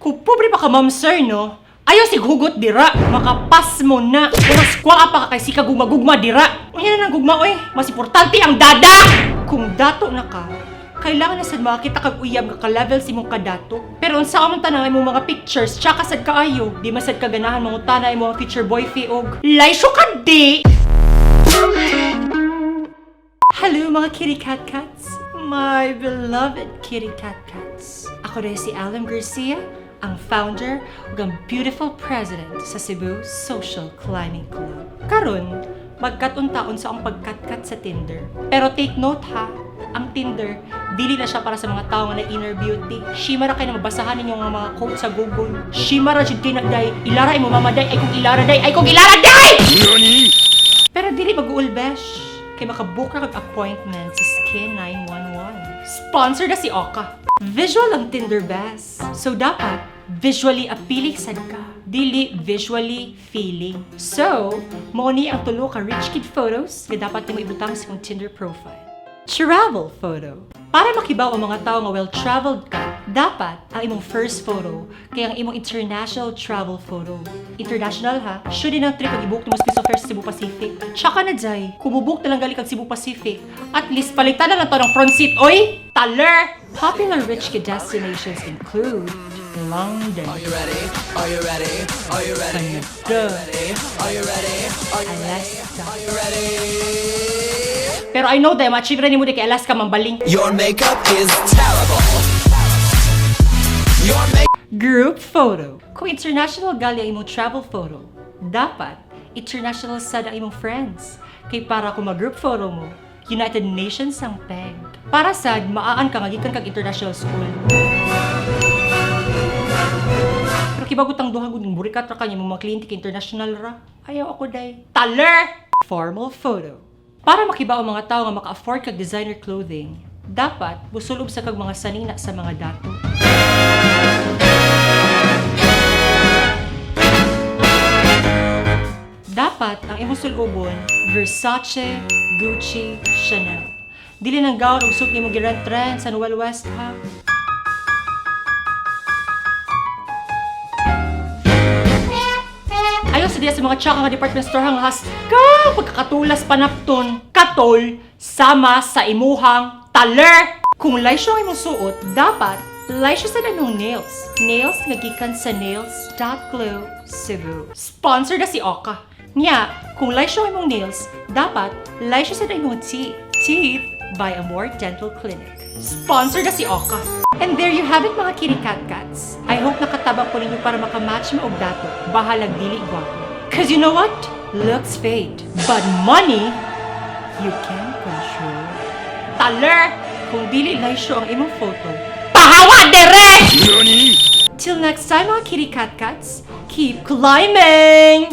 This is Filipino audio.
Kung pobre pa ka, ma'am sir, no? Ayaw si hugot dira. Makapas mo na. Kung squaa pa ka kay si kagugma-gugma dira. Unya na ng gugma, oy. Mas importante ang dada! Kung dato na ka, kailangan na sad makakita kag uyab ka level si mong kadato. Pero unsa man tanang imong mga pictures, tsaka sad kaayo. Di masad ka ganahan mangutana imong mga future boyfriend og laysyo ka di! Hello mga kitty cat cats! My beloved kitty cat cats! Ako rin si Alan Garcia, ang founder ug ang beautiful president sa Cebu Social Climbing Club. Karon, magkatuntaon sa ang pagkatkat sa Tinder. Pero take note ha, ang Tinder, dili na siya para sa mga tao nga na inner beauty. Shimara kayo na mabasahan ninyo nga mga quote sa Google. Shimara jud kay na day, ilara imo mamaday, ay kung ilara day, ay kung ilara day! Pero dili mag-uulbesh. Kay makabook na kag appointment sa Skin 911. Sponsor na si Oka. Visual ang Tinder best. So dapat, visually appealing sad ka. Dili visually feeling. So, mo ni ang tulo ka rich kid photos nga dapat nimo ibutang sa imong Tinder profile. Travel photo. Para makibaw ang mga tao nga well-traveled ka, dapat ang imong first photo kay ang imong international travel photo. International ha? Should din ang trip ang i-book mo sa first Cebu Pacific. Tsaka na jay, kung bubuk na lang gali kag Cebu Pacific, at least palitan na lang to ng front seat, oy! Taler! Popular rich kid destinations include London. Are you ready? Are you ready? Are you ready? Canada. Are you ready? Are you Alaska. Are you ready? Pero I know that ma-achieve rin mo di kay Alaska mambaling. Your makeup is terrible. Your makeup. Group photo. Kung international gali ang imong travel photo, dapat international sad ang imong friends. Kay para kung mag-group photo mo, United Nations ang peg. Para sad, maaan ka nga gikan kag international school. Pero kibagutang duha gud ng burikat ra kanya mga kliyente kay international ra. Ayaw ako day. Taler! Formal photo. Para makibaw ang mga tao nga maka-afford kag designer clothing, dapat busulob sa kag mga sanina sa mga dato. Dapat ang imong sulubon Versace, Gucci, Chanel. Dili nang gawon og suit nimo girent-rent sa Noel West ha. Ayaw sa diya sa mga tsaka nga department store hang haska pagkakatulas panapton katol sama sa imuhang taler. Kung laysyo ang imong suot, dapat laysyo sa danong nails. Nails nga gikan sa nails.glow Cebu. Sponsor na si Oka. Nya, kung laysyo ang imong nails, dapat laysyo sa danong teeth. Teeth by Amor Dental Clinic. Sponsor na si Oka. And there you have it mga kitty cat cats. I hope nakatabang po ninyo para makamatch mo og dato. Bahalag dili gwapo. Cause you know what? Looks fade. But money, you can control. Taler! Kung dili laysyo ang imong photo, pahawa dere! Till next time mga kitty cat cats, keep climbing!